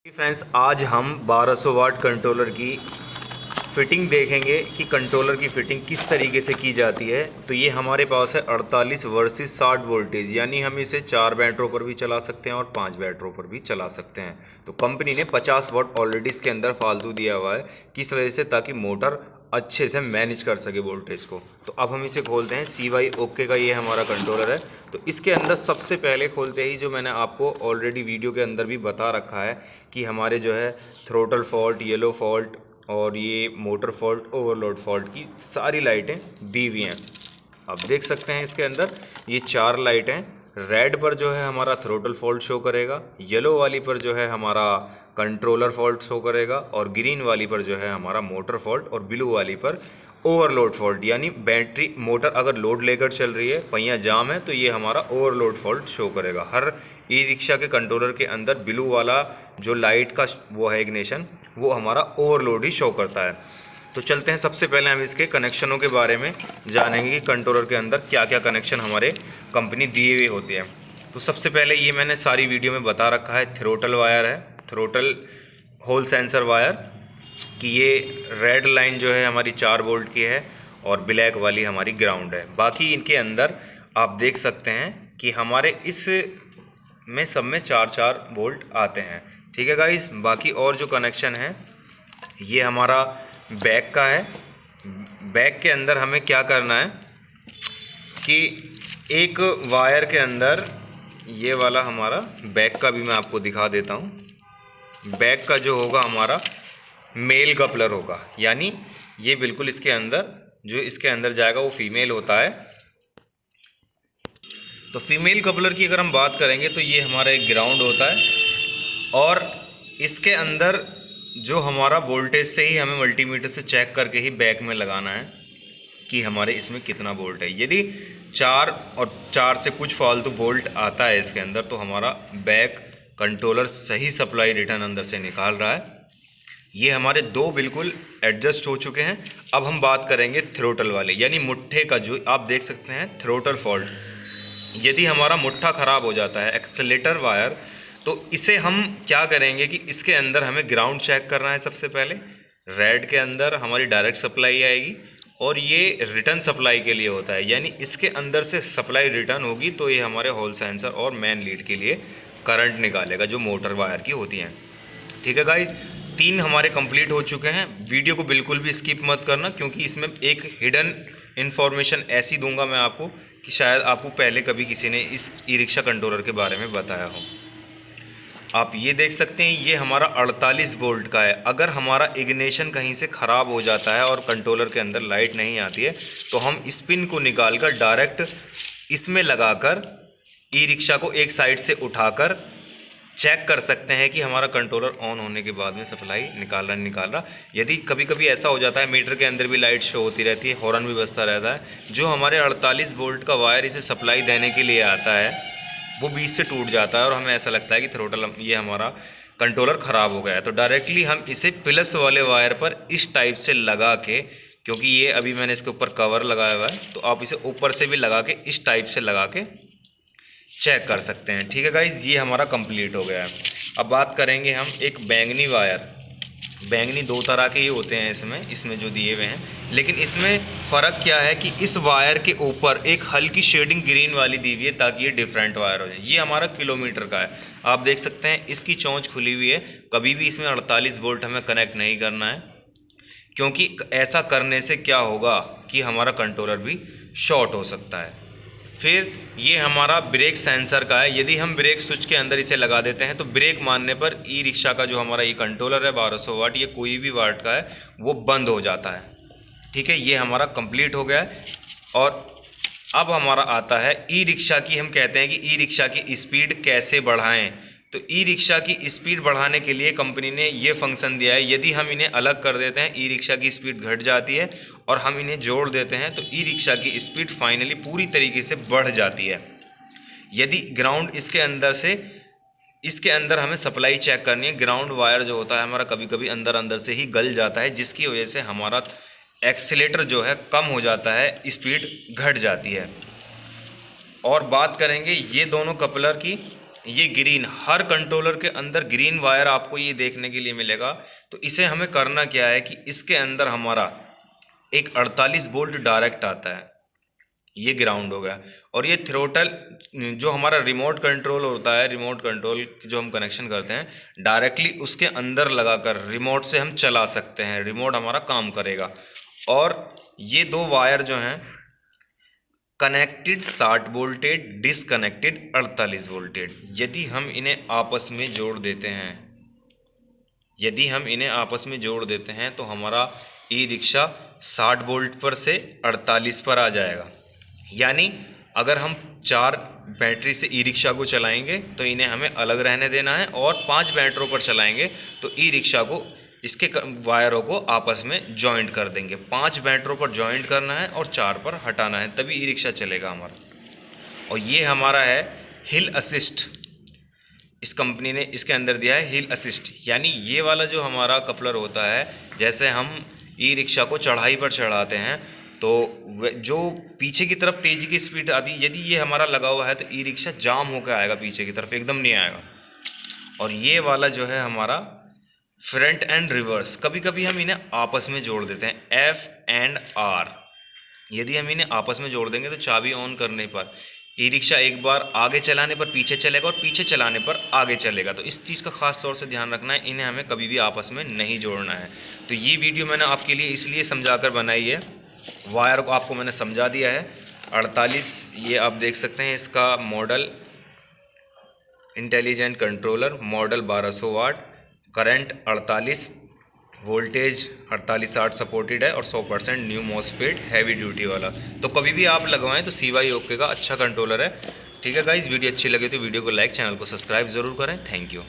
Friends, आज हम 1200 वाट controller की फ़िटिंग देखेंगे कि कंट्रोलर की फ़िटिंग किस तरीके से की जाती है। तो ये हमारे पास है 48 वर्सेस 60 वोल्टेज, यानी हम इसे 4 बैटरों पर भी चला सकते हैं और 5 बैटरों पर भी चला सकते हैं। तो कंपनी ने 50 वाट ऑलरेडी इसके अंदर फालतू दिया हुआ है, किस वजह से, ताकि मोटर अच्छे से मैनेज कर सके वोल्टेज को। तो अब हम इसे खोलते हैं। CY ओके का ये हमारा कंट्रोलर है। तो इसके अंदर सबसे पहले खोलते ही, जो मैंने आपको ऑलरेडी वीडियो के अंदर भी बता रखा है कि हमारे जो है थ्रोटल फॉल्ट, येलो फॉल्ट और ये मोटर फॉल्ट, ओवरलोड फॉल्ट की सारी लाइटें दी हुई हैं। आप देख सकते हैं इसके अंदर ये 4 लाइटें। रेड पर जो है हमारा थ्रोटल फॉल्ट शो करेगा, येलो वाली पर जो है हमारा कंट्रोलर फॉल्ट शो करेगा और ग्रीन वाली पर जो है हमारा मोटर फॉल्ट और ब्लू वाली पर ओवरलोड फॉल्ट, यानी बैटरी मोटर अगर लोड लेकर चल रही है, पहिया जाम है, तो ये हमारा ओवरलोड फॉल्ट शो करेगा। हर ई रिक्शा के कंट्रोलर के अंदर ब्लू वाला जो लाइट का वो है इग्निशन, वो हमारा ओवरलोड ही शो करता है। तो चलते हैं, सबसे पहले हम इसके कनेक्शनों के बारे में जानेंगे कि कंट्रोलर के अंदर क्या क्या कनेक्शन हमारे कंपनी दिए हुए होते हैं। तो सबसे पहले ये मैंने सारी वीडियो में बता रखा है, थ्रोटल वायर है, थ्रोटल होल सेंसर वायर कि ये रेड लाइन जो है हमारी 4 वोल्ट की है और ब्लैक वाली हमारी ग्राउंड है। बाकी इनके अंदर आप देख सकते हैं कि हमारे इस में सब में 4-4 वोल्ट आते हैं। ठीक है गाइस। बाकी और जो कनेक्शन है ये हमारा बैक का है। बैक के अंदर हमें क्या करना है कि एक वायर के अंदर, ये वाला हमारा बैक का भी मैं आपको दिखा देता हूँ। बैक का जो होगा हमारा मेल कपलर होगा, यानी ये बिल्कुल इसके अंदर, जो इसके अंदर जाएगा वो फीमेल होता है। तो फीमेल कपलर की अगर हम बात करेंगे तो ये हमारा एक ग्राउंड होता है और इसके अंदर जो हमारा वोल्टेज से ही हमें मल्टीमीटर से चेक करके ही बैक में लगाना है कि हमारे इसमें कितना वोल्ट है। यदि 4 और 4 से कुछ फालतू वोल्ट आता है इसके अंदर, तो हमारा बैक कंट्रोलर सही सप्लाई रिटर्न अंदर से निकाल रहा है। ये हमारे 2 बिल्कुल एडजस्ट हो चुके हैं। अब हम बात करेंगे थ्रोटल वाले, यानी मुट्ठे का, जो आप देख सकते हैं थ्रोटल फॉल्ट। यदि हमारा मुट्ठा ख़राब हो जाता है, एक्सेलेटर वायर, तो इसे हम क्या करेंगे कि इसके अंदर हमें ग्राउंड चेक करना है। सबसे पहले रेड के अंदर हमारी डायरेक्ट सप्लाई आएगी और ये रिटर्न सप्लाई के लिए होता है, यानी इसके अंदर से सप्लाई रिटर्न होगी तो ये हमारे हॉल सेंसर और मेन लीड के लिए करंट निकालेगा, जो मोटर वायर की होती हैं। ठीक है गाइज, 3 हमारे कंप्लीट हो चुके हैं। वीडियो को बिल्कुल भी स्किप मत करना, क्योंकि इसमें एक हिडन इन्फॉर्मेशन ऐसी दूंगा मैं आपको कि शायद आपको पहले कभी किसी ने इस ई रिक्शा कंट्रोलर के बारे में बताया हो। आप ये देख सकते हैं, ये हमारा 48 वोल्ट का है। अगर हमारा इग्निशन कहीं से ख़राब हो जाता है और कंट्रोलर के अंदर लाइट नहीं आती है, तो हम इस पिन को निकालकर डायरेक्ट इसमें लगाकर ई रिक्शा को एक साइड से उठाकर चेक कर सकते हैं कि हमारा कंट्रोलर ऑन होने के बाद में सप्लाई निकाल रहा। यदि कभी कभी ऐसा हो जाता है, मीटर के अंदर भी लाइट शो होती रहती है, हॉर्न भी बजता रहता है, जो हमारे 48 वोल्ट का वायर इसे सप्लाई देने के लिए आता है वो बीच से टूट जाता है और हमें ऐसा लगता है कि थ्रोटल, ये हमारा कंट्रोलर ख़राब हो गया है। तो डायरेक्टली हम इसे प्लस वाले वायर पर इस टाइप से लगा के, क्योंकि ये अभी मैंने इसके ऊपर कवर लगाया हुआ है, तो आप इसे ऊपर से भी लगा के इस टाइप से लगा के चेक कर सकते हैं। ठीक है गाइज, ये हमारा कंप्लीट हो गया है। अब बात करेंगे हम एक बैंगनी वायर। बैंगनी 2 तरह के ही होते हैं इसमें जो दिए हुए हैं, लेकिन इसमें फ़र्क क्या है कि इस वायर के ऊपर एक हल्की शेडिंग ग्रीन वाली दी हुई है ताकि ये डिफरेंट वायर हो जाए। ये हमारा किलोमीटर का है, आप देख सकते हैं इसकी चोंच खुली हुई है। कभी भी इसमें 48 वोल्ट हमें कनेक्ट नहीं करना है, क्योंकि ऐसा करने से क्या होगा कि हमारा कंट्रोलर भी शॉर्ट हो सकता है। फिर ये हमारा ब्रेक सेंसर का है। यदि हम ब्रेक स्विच के अंदर इसे लगा देते हैं तो ब्रेक मारने पर ई रिक्शा का जो हमारा ये कंट्रोलर है 1200 वाट, ये कोई भी वाट का है, वो बंद हो जाता है। ठीक है, ये हमारा कंप्लीट हो गया है। और अब हमारा आता है ई रिक्शा की, हम कहते हैं कि ई रिक्शा की स्पीड कैसे बढ़ाएं। तो ई रिक्शा की स्पीड बढ़ाने के लिए कंपनी ने ये फंक्शन दिया है। यदि हम इन्हें अलग कर देते हैं, ई रिक्शा की स्पीड घट जाती है, और हम इन्हें जोड़ देते हैं तो ई रिक्शा की स्पीड फाइनली पूरी तरीके से बढ़ जाती है। यदि ग्राउंड इसके अंदर हमें सप्लाई चेक करनी है, ग्राउंड वायर जो होता है हमारा कभी कभी अंदर से ही गल जाता है, जिसकी वजह से हमारा एक्सीलेटर जो है कम हो जाता है, स्पीड घट जाती है। और बात करेंगे ये दोनों कपलर की, ये ग्रीन, हर कंट्रोलर के अंदर ग्रीन वायर आपको ये देखने के लिए मिलेगा। तो इसे हमें करना क्या है कि इसके अंदर हमारा एक 48 वोल्ट डायरेक्ट आता है, ये ग्राउंड हो गया। और ये थ्रोटल जो हमारा रिमोट कंट्रोल होता है, रिमोट कंट्रोल जो हम कनेक्शन करते हैं डायरेक्टली उसके अंदर लगाकर रिमोट से हम चला सकते हैं, रिमोट हमारा काम करेगा। और ये दो वायर जो हैं कनेक्टेड 60 वोल्टेड, डिसकनेक्टेड 48 वोल्टेड। यदि हम इन्हें आपस में जोड़ देते हैं, यदि हम इन्हें आपस में जोड़ देते हैं तो हमारा ई रिक्शा 60 वोल्ट पर से 48 पर आ जाएगा। यानी अगर हम 4 बैटरी से ई रिक्शा को चलाएंगे तो इन्हें हमें अलग रहने देना है, और 5 बैटरों पर चलाएंगे तो ई रिक्शा को इसके वायरों को आपस में जॉइंट कर देंगे। 5 बैटरों पर जॉइंट करना है और 4 पर हटाना है, तभी ई रिक्शा चलेगा हमारा। और ये हमारा है हिल असिस्ट, इस कंपनी ने इसके अंदर दिया है हिल असिस्ट। यानी ये वाला जो हमारा कपलर होता है, जैसे हम ई रिक्शा को चढ़ाई पर चढ़ाते हैं तो जो पीछे की तरफ तेज़ी की स्पीड आती है, यदि ये हमारा लगा हुआ है तो ई रिक्शा जाम होकर आएगा पीछे की तरफ, एकदम नहीं आएगा। और ये वाला जो है हमारा फ्रंट एंड रिवर्स, कभी कभी हम इन्हें आपस में जोड़ देते हैं, F एंड R। यदि हम इन्हें आपस में जोड़ देंगे तो चाबी ऑन करने पर ई रिक्शा एक बार आगे चलाने पर पीछे चलेगा और पीछे चलाने पर आगे चलेगा। तो इस चीज़ का खास तौर से ध्यान रखना है, इन्हें हमें कभी भी आपस में नहीं जोड़ना है। तो ये वीडियो मैंने आपके लिए इसलिए समझा कर बनाई है, वायर को आपको मैंने समझा दिया है। 48 ये आप देख सकते हैं, इसका मॉडल इंटेलिजेंट कंट्रोलर, मॉडल 1200 वाट, करंट 48, वोल्टेज 4860 सपोर्टेड है और 100% न्यू मॉसफेट हैवी ड्यूटी वाला। तो कभी भी आप लगवाएं तो CYOK का अच्छा कंट्रोलर है। ठीक है गाइस, वीडियो अच्छी लगे तो वीडियो को लाइक, चैनल को सब्सक्राइब ज़रूर करें। Thank you.